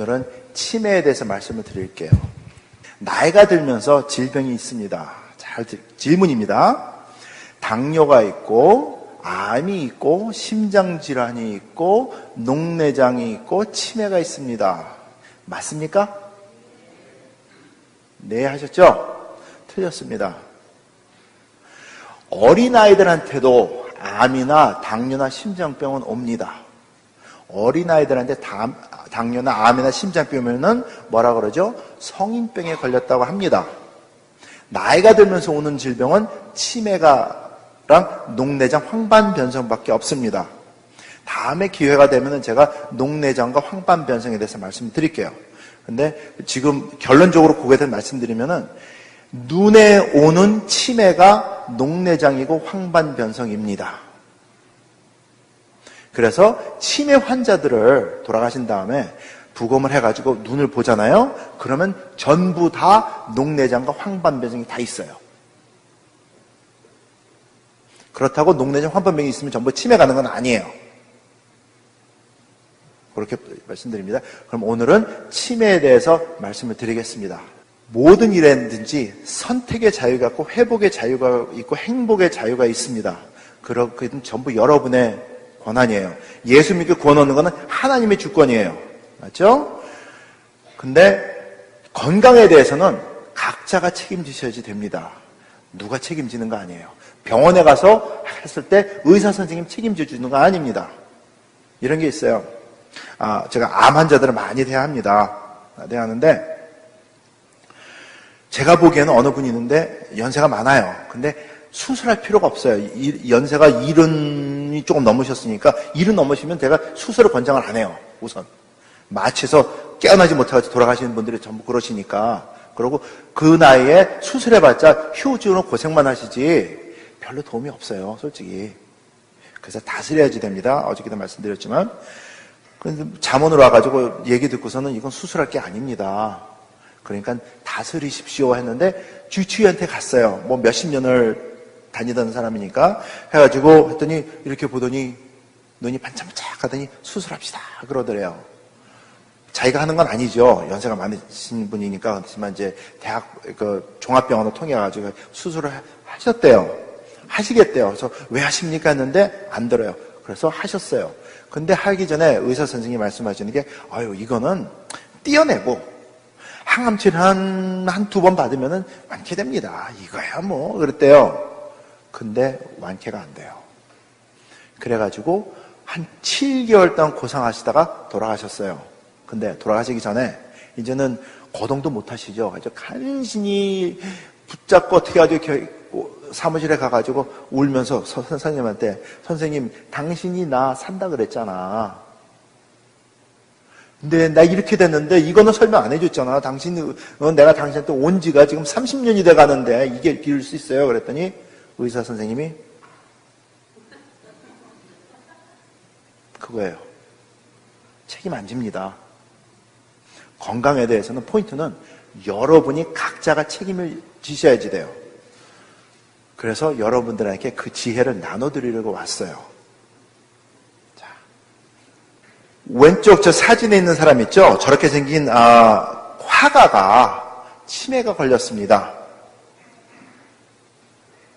오늘은 치매에 대해서 말씀을 드릴게요. 나이가 들면서 질병이 있습니다. 질문입니다. 당뇨가 있고, 암이 있고, 심장질환이 있고, 녹내장이 있고, 치매가 있습니다. 맞습니까? 네, 하셨죠? 틀렸습니다. 어린아이들한테도 암이나 당뇨나 심장병은 옵니다. 어린아이들한테 당뇨나 암이나 심장병이면 뭐라 그러죠? 성인병에 걸렸다고 합니다. 나이가 들면서 오는 질병은 치매랑 녹내장 황반변성밖에 없습니다. 다음에 기회가 되면 제가 녹내장과 황반변성에 대해서 말씀드릴게요. 근데 지금 결론적으로 그거에 대해서 말씀드리면은 눈에 오는 치매가 녹내장이고 황반변성입니다. 그래서 치매 환자들을 돌아가신 다음에 부검을 해가지고 눈을 보잖아요. 그러면 전부 다 녹내장과 황반변성이 다 있어요. 그렇다고 녹내장, 황반변성이 있으면 전부 치매 가는 건 아니에요. 그렇게 말씀드립니다. 그럼 오늘은 치매에 대해서 말씀을 드리겠습니다. 모든 일에든지 선택의 자유가 있고 회복의 자유가 있고 행복의 자유가 있습니다. 그건 전부 여러분의 권한이에요. 예수 믿고 구원 얻는 것은 하나님의 주권이에요. 맞죠? 근데 건강에 대해서는 각자가 책임지셔야지 됩니다. 누가 책임지는 거 아니에요. 병원에 가서 했을 때 의사 선생님 책임져 주는 거 아닙니다. 이런 게 있어요. 제가 암 환자들을 많이 대하는데 제가 보기에는 어느 분이 있는데 연세가 많아요. 근데 수술할 필요가 없어요. 연세가 70이 조금 넘으셨으니까 70 넘으시면 제가 수술을 권장을 안 해요. 우선 마취해서 깨어나지 못해서 돌아가시는 분들이 전부 그러시니까. 그리고 그 나이에 수술해봤자 휴지로 고생만 하시지 별로 도움이 없어요, 솔직히. 그래서 다스려야지 됩니다. 어저께도 말씀드렸지만. 잠원으로 와가지고 얘기 듣고서는 이건 수술할 게 아닙니다. 그러니까 다스리십시오 했는데 주치의한테 갔어요. 뭐 몇십 년을 다니던 사람이니까 해가지고 했더니 이렇게 보더니 눈이 반짝반짝 하더니 수술합시다 그러더래요. 자기가 하는 건 아니죠. 연세가 많으신 분이니까. 그렇지만 이제 대학 종합병원을 통해가지고 수술을 하시겠대요. 그래서 왜 하십니까 했는데 안 들어요. 그래서 하셨어요. 근데 하기 전에 의사 선생님이 말씀하시는 게 이거는 띄어내고 항암치료 한두 번 받으면은 완쾌됩니다. 이거야 뭐 그랬대요. 근데 완쾌가 안 돼요. 그래가지고 한 7개월 동안 고생하시다가 돌아가셨어요. 근데 돌아가시기 전에 이제는 거동도 못 하시죠. 그래서 간신히 붙잡고 어떻게 하죠? 사무실에 가가지고 울면서 선생님한테 선생님 당신이 나 산다 그랬잖아. 근데 나 이렇게 됐는데 이거는 설명 안 해줬잖아. 내가 당신한테 온 지가 지금 30년이 돼가는데 이게 비울 수 있어요? 그랬더니 의사 선생님이 그거예요. 책임 안 집니다. 건강에 대해서는 포인트는 여러분이 각자가 책임을 지셔야지 돼요. 그래서 여러분들에게 그 지혜를 나눠드리려고 왔어요. 자, 왼쪽 저 사진에 있는 사람 있죠? 저렇게 생긴 화가가 치매가 걸렸습니다.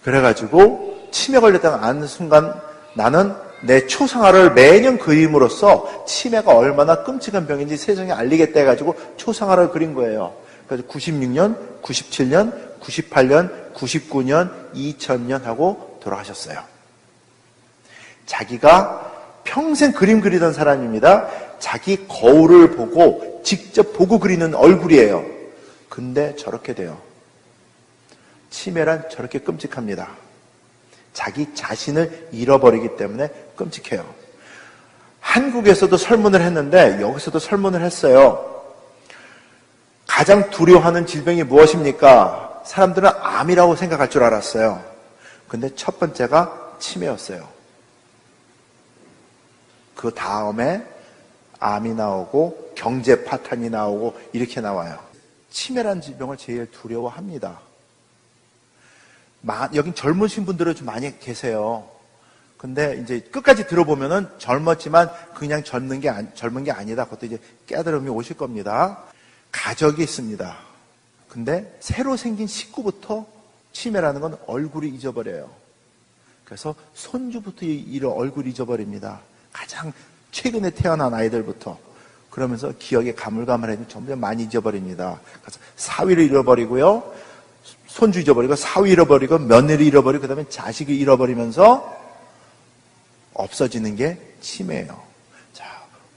그래가지고 치매 걸렸다는 아는 순간 나는 내 초상화를 매년 그림으로써 치매가 얼마나 끔찍한 병인지 세상에 알리겠다 해가지고 초상화를 그린 거예요. 그래서 96년, 97년, 98년, 99년, 2000년 하고 돌아가셨어요. 자기가 평생 그림 그리던 사람입니다. 자기 거울을 보고 직접 보고 그리는 얼굴이에요. 근데 저렇게 돼요. 치매란 저렇게 끔찍합니다. 자기 자신을 잃어버리기 때문에 끔찍해요. 한국에서도 설문을 했는데 여기서도 설문을 했어요. 가장 두려워하는 질병이 무엇입니까? 사람들은 암이라고 생각할 줄 알았어요. 근데 첫 번째가 치매였어요. 그 다음에 암이 나오고 경제 파탄이 나오고 이렇게 나와요. 치매라는 질병을 제일 두려워합니다. 여긴 젊으신 분들은 좀 많이 계세요. 근데 이제 끝까지 들어보면은 젊었지만 그냥 젊은 게 아니다. 그것도 이제 깨달음이 오실 겁니다. 가족이 있습니다. 근데 새로 생긴 식구부터 치매라는 건 얼굴이 잊어버려요. 그래서 손주부터 얼굴 잊어버립니다. 가장 최근에 태어난 아이들부터. 그러면서 기억에 가물가물해지면 점점 많이 잊어버립니다. 그래서 사위를 잃어버리고요. 손주 잊어버리고, 사위 잃어버리고, 며느리 잃어버리고, 그 다음에 자식을 잃어버리면서 없어지는 게 치매예요. 자,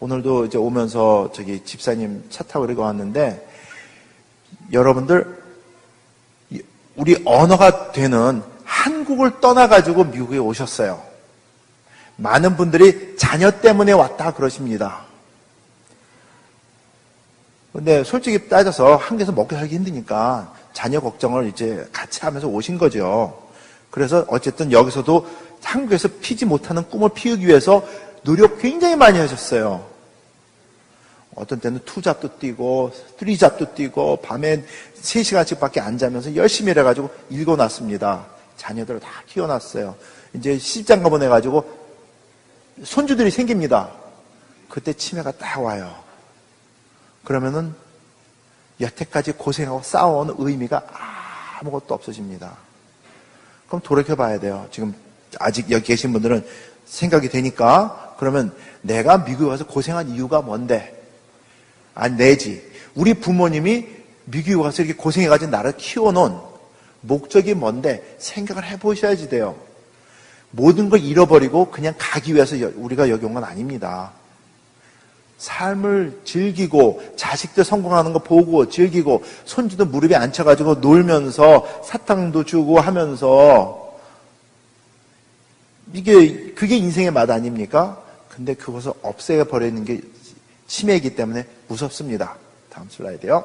오늘도 이제 오면서 집사님 차 타고 이렇게 왔는데, 여러분들, 우리 언어가 되는 한국을 떠나가지고 미국에 오셨어요. 많은 분들이 자녀 때문에 왔다 그러십니다. 근데 솔직히 따져서 한국에서 먹고 살기 힘드니까 자녀 걱정을 이제 같이 하면서 오신 거죠. 그래서 어쨌든 여기서도 한국에서 피지 못하는 꿈을 피우기 위해서 노력 굉장히 많이 하셨어요. 어떤 때는 2잡도 뛰고 3잡도 뛰고 밤에 3시간씩 밖에 안 자면서 열심히 일해가지고 읽어놨습니다. 자녀들을 다 키워놨어요. 이제 시집장가 보내가지고 손주들이 생깁니다. 그때 치매가 딱 와요. 그러면은 여태까지 고생하고 싸워온 의미가 아무것도 없어집니다. 그럼 돌이켜봐야 돼요. 지금 아직 여기 계신 분들은 생각이 되니까. 그러면 내가 미국에 와서 고생한 이유가 뭔데? 아니, 내지 우리 부모님이 미국에 와서 이렇게 고생해가지고 나를 키워놓은 목적이 뭔데? 생각을 해보셔야지 돼요. 모든 걸 잃어버리고 그냥 가기 위해서 우리가 여기 온 건 아닙니다. 삶을 즐기고 자식들 성공하는 거 보고 즐기고 손주도 무릎에 앉혀가지고 놀면서 사탕도 주고 하면서 그게 인생의 맛 아닙니까? 근데 그것을 없애버리는 게 치매이기 때문에 무섭습니다. 다음 슬라이드요.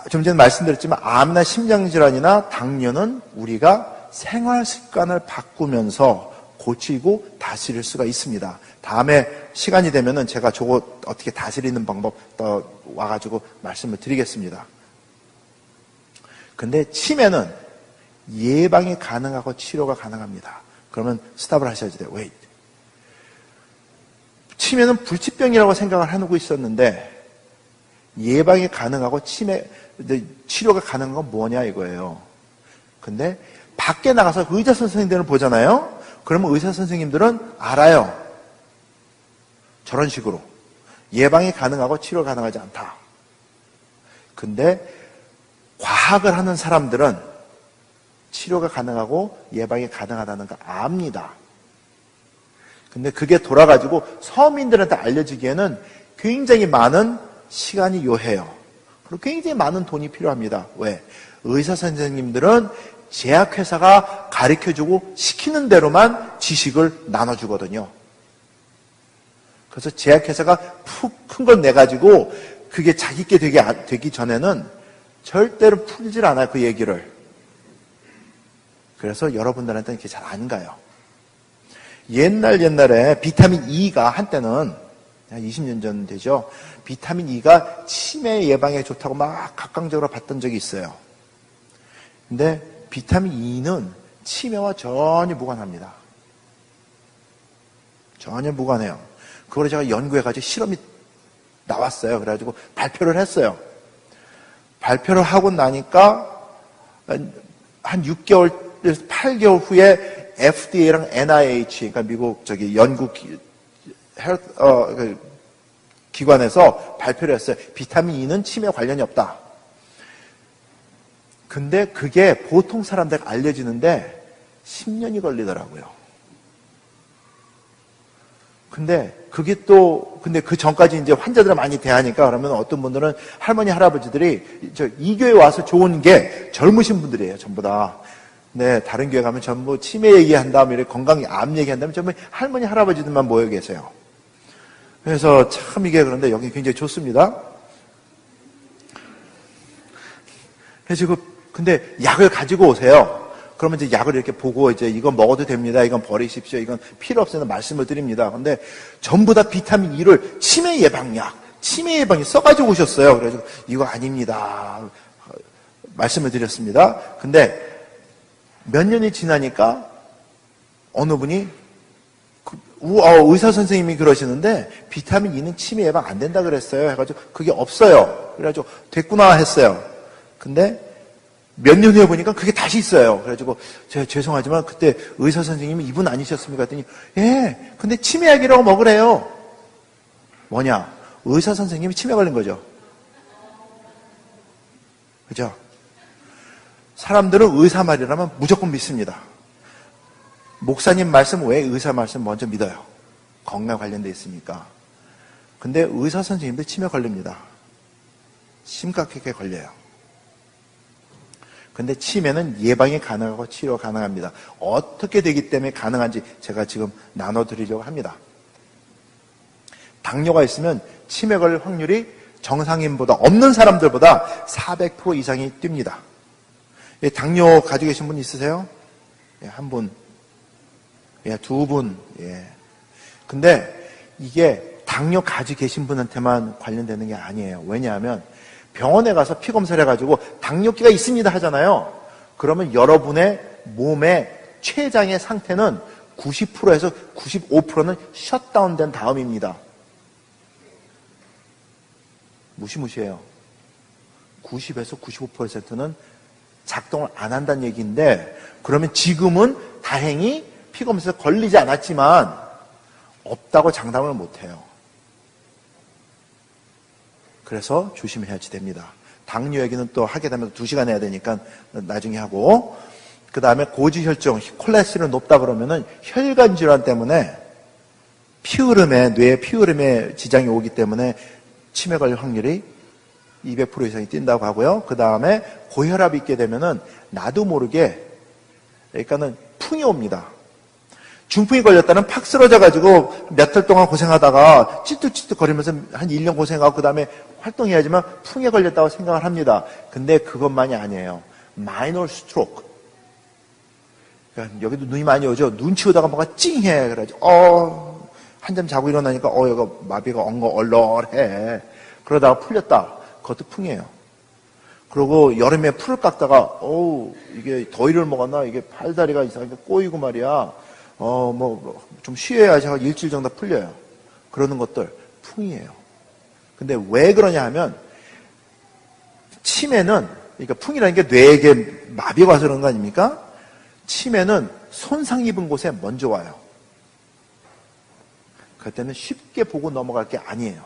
좀 전에 말씀드렸지만 암이나 심장질환이나 당뇨는 우리가 생활 습관을 바꾸면서 고치고 다스릴 수가 있습니다. 다음에 시간이 되면은 제가 저거 어떻게 다스리는 방법 더 와가지고 말씀을 드리겠습니다. 근데 치매는 예방이 가능하고 치료가 가능합니다. 그러면 스탑을 하셔야지 돼요. 웨이트. 치매는 불치병이라고 생각을 해놓고 있었는데 예방이 가능하고 치료가 가능한 건 뭐냐 이거예요. 근데 밖에 나가서 의사 선생님들을 보잖아요. 그러면 의사 선생님들은 알아요. 저런 식으로. 예방이 가능하고 치료가 가능하지 않다. 근데 과학을 하는 사람들은 치료가 가능하고 예방이 가능하다는 거 압니다. 근데 그게 돌아가지고 서민들한테 알려지기에는 굉장히 많은 시간이 요해요. 그리고 굉장히 많은 돈이 필요합니다. 왜? 의사 선생님들은 제약회사가 가르쳐주고 시키는 대로만 지식을 나눠주거든요. 그래서 제약회사가 푹 큰 걸 내가지고 그게 자기께 되기 전에는 절대로 풀질 않아요. 그 얘기를. 그래서 여러분들한테는 이렇게 잘 안 가요. 옛날에 비타민 E가 한때는 한 20년 전 되죠. 비타민 E가 치매 예방에 좋다고 막 각광적으로 봤던 적이 있어요. 근데 비타민 E는 치매와 전혀 무관합니다. 전혀 무관해요. 그걸 제가 연구해가지고 실험이 나왔어요. 그래가지고 발표를 했어요. 발표를 하고 나니까 한 6개월에서 8개월 후에 FDA랑 NIH, 그러니까 미국 연구 기관에서 발표를 했어요. 비타민 E는 치매 관련이 없다. 근데 그게 보통 사람들에게 알려지는데 10년이 걸리더라고요. 근데 근데 그 전까지 이제 환자들을 많이 대하니까 그러면 어떤 분들은 할머니, 할아버지들이 이 교회 와서 좋은 게 젊으신 분들이에요, 전부 다. 네, 다른 교회 가면 전부 치매 얘기한 다음에 이렇게 건강, 암 얘기한 다음에 전부 할머니, 할아버지들만 모여 계세요. 그래서 참 이게 그런데 여기 굉장히 좋습니다. 그래서 근데 약을 가지고 오세요. 그러면 이제 약을 이렇게 보고 이제 이건 먹어도 됩니다. 이건 버리십시오. 이건 필요 없어서 말씀을 드립니다. 근데 전부 다 비타민 E를 치매 예방약, 치매 예방이 써가지고 오셨어요. 그래서 이거 아닙니다. 말씀을 드렸습니다. 근데 몇 년이 지나니까 어느 분이 의사 선생님이 그러시는데 비타민 E는 치매 예방 안 된다 그랬어요. 해가지고 그게 없어요. 그래가지고 됐구나 했어요. 근데 몇 년 후에 보니까 그게 다시 있어요. 그래가지고 제가 죄송하지만 그때 의사 선생님이 이분 아니셨습니까? 했더니 예, 근데 치매약이라고 먹으래요. 뭐냐? 의사 선생님이 치매 걸린 거죠. 그죠? 사람들은 의사 말이라면 무조건 믿습니다. 목사님 말씀 외에 의사 말씀 먼저 믿어요. 건강 관련돼 있으니까. 근데 의사 선생님들 치매 걸립니다. 심각하게 걸려요. 근데 치매는 예방이 가능하고 치료가 가능합니다. 어떻게 되기 때문에 가능한지 제가 지금 나눠드리려고 합니다. 당뇨가 있으면 치매 걸릴 확률이 정상인보다 없는 사람들보다 400% 이상이 뜁니다. 당뇨 가지고 계신 분 있으세요? 예, 한 분. 예, 두 분. 예. 근데 이게 당뇨 가지고 계신 분한테만 관련되는 게 아니에요. 왜냐하면 병원에 가서 피 검사를 해가지고 당뇨기가 있습니다 하잖아요. 그러면 여러분의 몸의 췌장의 상태는 90%에서 95%는 셧다운된 다음입니다. 무시무시해요. 90에서 95%는 작동을 안 한다는 얘기인데, 그러면 지금은 다행히 피검사에 걸리지 않았지만 없다고 장담을 못해요. 그래서 조심해야지 됩니다. 당뇨 얘기는 또 하게 되면 2시간 해야 되니까 나중에 하고, 그 다음에 고지혈증, 콜레스테롤 높다 그러면은 혈관 질환 때문에 뇌의 피흐름에 지장이 오기 때문에 치매 걸릴 확률이 200% 이상이 뛴다고 하고요. 그 다음에 고혈압이 있게 되면은 나도 모르게, 그러니까는 풍이 옵니다. 중풍이 걸렸다는 팍 쓰러져가지고 몇 달 동안 고생하다가 찌뚝찌뚝 거리면서 한 1년 고생하고 그 다음에 활동해야지만 풍에 걸렸다고 생각을 합니다. 근데 그것만이 아니에요. 마이너 스트로크. 그러니까 여기도 눈이 많이 오죠. 눈 치우다가 뭔가 찡해. 그래가지고 한잠 자고 일어나니까 여기가 마비가 얼얼해. 그러다가 풀렸다. 그것도 풍이에요. 그리고 여름에 풀을 깎다가 이게 더위를 먹었나 이게 팔다리가 이상하게 꼬이고 말이야. 좀 쉬어야지 하고 일주일 정도 풀려요. 그러는 것들 풍이에요. 근데 왜 그러냐 하면 치매는, 그러니까 풍이라는 게 뇌에게 마비가 와서 그런 거 아닙니까? 치매는 손상 입은 곳에 먼저 와요. 그때는 쉽게 보고 넘어갈 게 아니에요.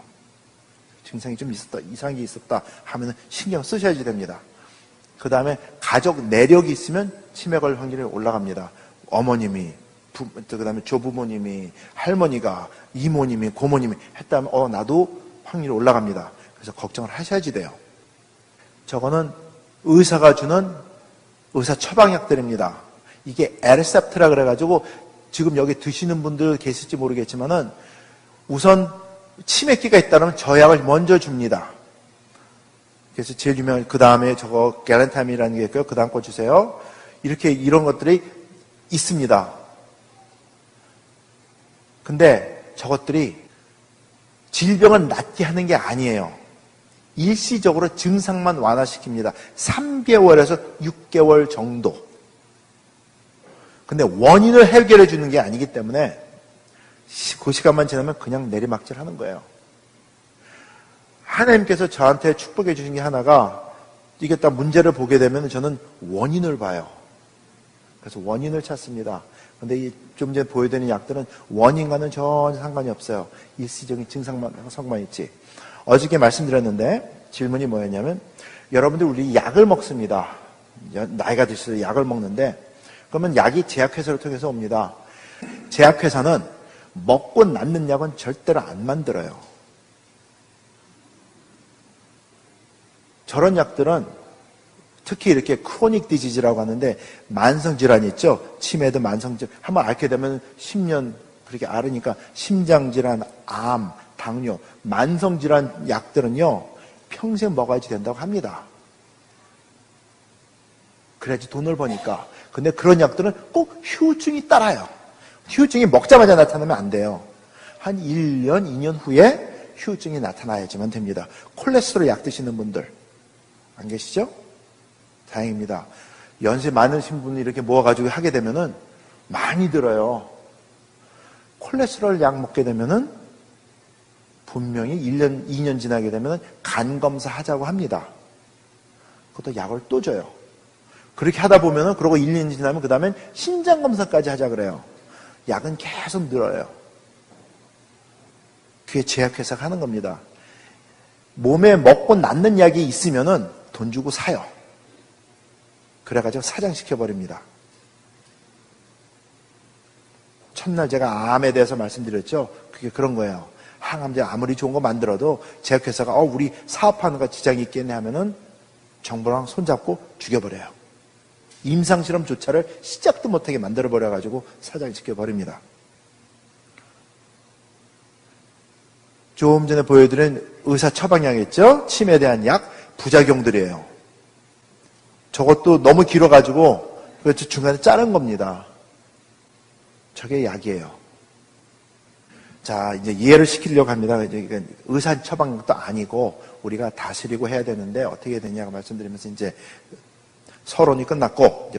증상이 좀 있었다, 이상한 게 있었다 하면 신경 쓰셔야지 됩니다. 그 다음에 가족 내력이 있으면 치매 걸 확률이 올라갑니다. 어머님이, 그 다음에 조부모님이, 할머니가, 이모님이, 고모님이 했다면 나도 확률이 올라갑니다. 그래서 걱정을 하셔야지 돼요. 저거는 의사가 주는 의사 처방약들입니다. 이게 에르셉트라 그래가지고 지금 여기 드시는 분들 계실지 모르겠지만은 우선 치매기가 있다면 저 약을 먼저 줍니다. 그래서 제일 유명한, 그 다음에 저거 게란타민이라는 게 있고요. 그 다음 거 주세요. 이런 것들이 있습니다. 근데 저것들이 질병을 낫게 하는 게 아니에요. 일시적으로 증상만 완화시킵니다. 3개월에서 6개월 정도. 근데 원인을 해결해 주는 게 아니기 때문에 그 시간만 지나면 그냥 내리막질 하는 거예요. 하나님께서 저한테 축복해 주신 게 하나가, 이게 딱 문제를 보게 되면 저는 원인을 봐요. 그래서 원인을 찾습니다. 근데 좀 전에 보여드린 약들은 원인과는 전혀 상관이 없어요. 일시적인 증상만 있지. 어저께 말씀드렸는데 질문이 뭐였냐면, 여러분들 우리 약을 먹습니다. 나이가 드셔서 약을 먹는데, 그러면 약이 제약회사를 통해서 옵니다. 제약회사는 먹고 낫는 약은 절대로 안 만들어요. 저런 약들은 특히 이렇게 크로닉 디지즈라고 하는데, 만성질환이 있죠. 치매도 만성질환. 한번 앓게 되면 10년 그렇게 앓으니까 심장질환, 암, 당뇨, 만성질환 약들은요, 평생 먹어야지 된다고 합니다. 그래야지 돈을 버니까. 근데 그런 약들은 꼭 후유증이 따라요. 후유증이 먹자마자 나타나면 안 돼요. 한 1년, 2년 후에 후유증이 나타나야지만 됩니다. 콜레스테롤 약 드시는 분들 안 계시죠? 다행입니다. 연세 많으신 분이 이렇게 모아가지고 하게 되면은 많이 들어요. 콜레스테롤 약 먹게 되면은 분명히 1년, 2년 지나게 되면 간 검사 하자고 합니다. 그것도 약을 또 줘요. 그렇게 하다 보면은, 그러고 1년 지나면 그 다음엔 신장 검사까지 하자 그래요. 약은 계속 늘어요. 그게 제약회사가 하는 겁니다. 몸에 먹고 낫는 약이 있으면은 돈 주고 사요. 그래가지고 사장시켜버립니다. 첫날 제가 암에 대해서 말씀드렸죠? 그게 그런 거예요. 항암제 아무리 좋은 거 만들어도 제약회사가 우리 사업하는 거 지장이 있겠네 하면은 정부랑 손잡고 죽여버려요. 임상실험조차를 시작도 못하게 만들어버려가지고 사장시켜버립니다. 조금 전에 보여드린 의사 처방약이었죠? 침에 대한 약, 부작용들이에요. 저것도 너무 길어가지고 그래서 중간에 자른 겁니다. 저게 약이에요. 자, 이제 이해를 시키려고 합니다. 의사 처방도 아니고 우리가 다스리고 해야 되는데 어떻게 되냐고 말씀드리면서 이제 서론이 끝났고